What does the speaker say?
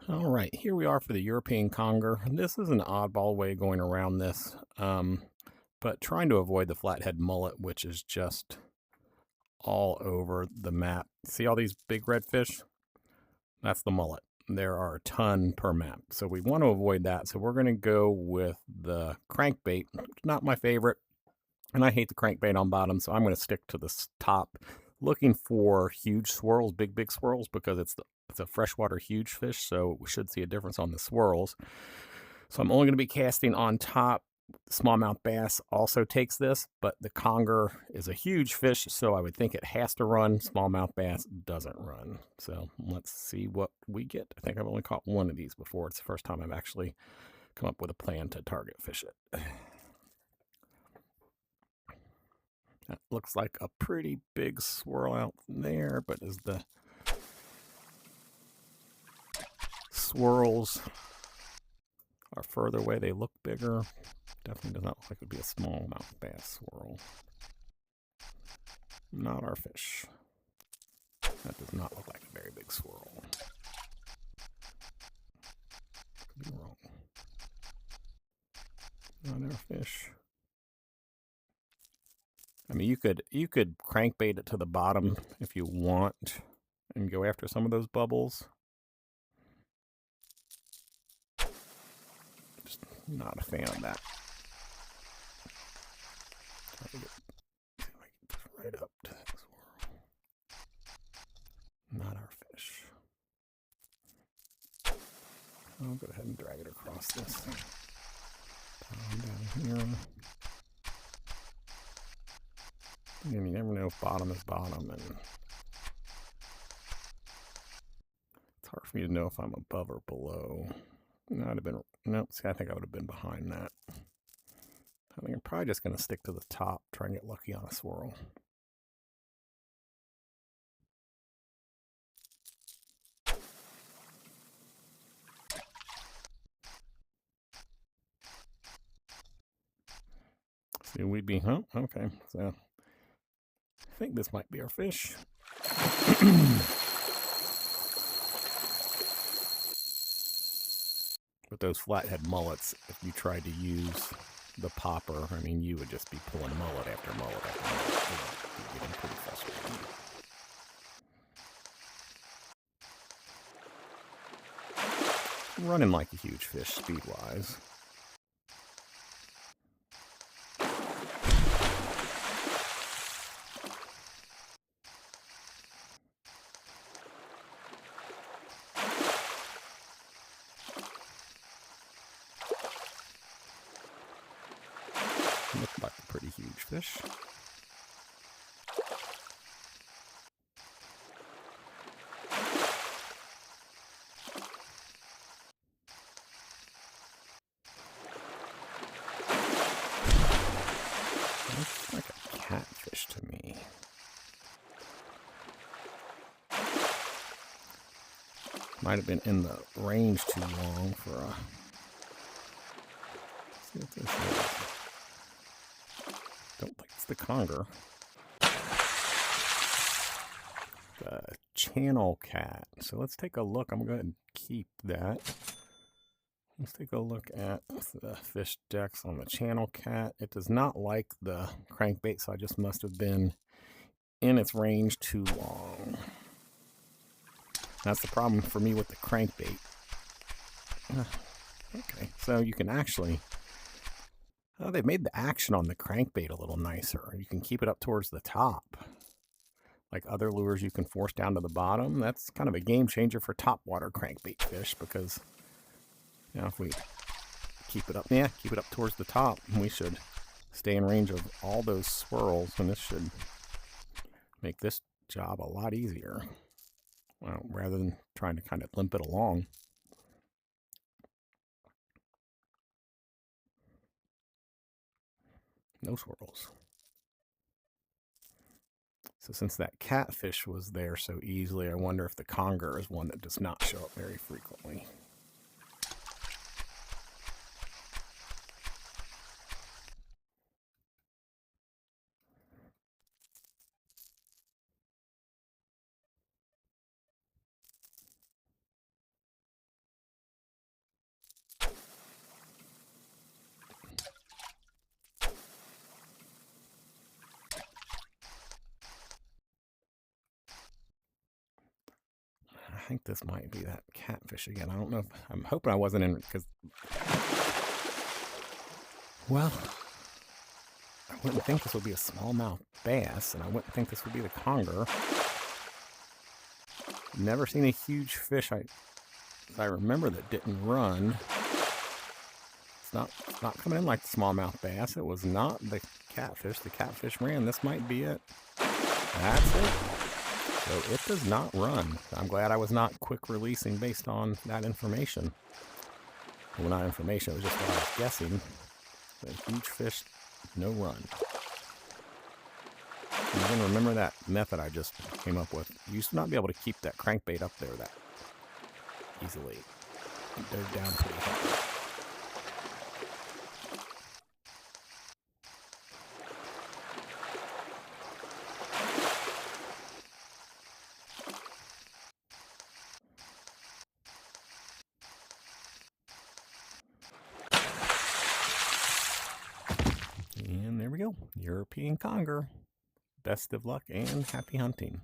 All right, here we are for the European conger. This is an oddball way going around this, but trying to avoid the flathead mullet, which is just all over the map. See all these big red fish? That's the mullet. There are a ton per map, so we want to avoid that. So we're going to go with the crankbait. Not my favorite, and I hate the crankbait on bottom, so I'm going to stick to the top, looking for huge swirls, big swirls, because it's a freshwater huge fish, so we should see a difference on the swirls. So I'm only going to be casting on top. Smallmouth bass also takes this, but the conger is a huge fish, so I would think it has to run. Smallmouth bass doesn't run. So let's see what we get. I think I've only caught one of these before. It's the first time I've actually come up with a plan to target fish it. That looks like a pretty big swirl out there, but as the swirls are further away, they look bigger. Definitely does not look like it would be a smallmouth bass swirl. Not our fish. That does not look like a very big swirl. Could be wrong. Not our fish. I mean, you could crankbait it to the bottom if you want and go after some of those bubbles. Just not a fan of that. Try to get, see if I can push right up to that swirl. Not our fish. I'll go ahead and drag it across this. Down here. And you never know if bottom is bottom, and it's hard for me to know if I'm above or below. No, I'd have been, nope, see, I think I would have been behind that. I think I'm probably just going to stick to the top, try and get lucky on a swirl. See, we'd be, huh? Okay, so I think this might be our fish. With those flathead mullets, if you tried to use the popper, I mean, you would just be pulling mullet after mullet after mullet. It would be getting pretty frustrating. Running like a huge fish speed-wise. Looked like a pretty huge fish. Looks like a catfish to me. Might have been in the range too long for a... Let's see what this is. Don't think it's the conger. The channel cat. So let's take a look. I'm going to go ahead and keep that. Let's take a look at the fish decks on the channel cat. It does not like the crankbait, so I just must have been in its range too long. That's the problem for me with the crankbait. Okay, so you can actually... Oh, they've made the action on the crankbait a little nicer. You can keep it up towards the top. Like other lures you can force down to the bottom. That's kind of a game changer for top water crankbait fish, because you know, if we keep it up, keep it up towards the top, we should stay in range of all those swirls, and this should make this job a lot easier. Well, rather than trying to kind of limp it along. No swirls. So since that catfish was there so easily, I wonder if the conger is one that does not show up very frequently. think this might be that catfish again. I don't know if, I'm hoping I wasn't in, because, well, I wouldn't think this would be a smallmouth bass, and I wouldn't think this would be the conger. Never seen a huge fish I remember that didn't run. It's not coming in like the smallmouth bass. It was not the catfish. The catfish ran. This might be it. That's it. So it does not run. I'm glad I was not quick releasing based on that information. Well, not information, it was just what I was guessing. A huge fish, no run. And again, remember that method I just came up with. You used to not be able to keep that crankbait up there that easily. It goes down pretty hard. And there we go. European conger. Best of luck and happy hunting.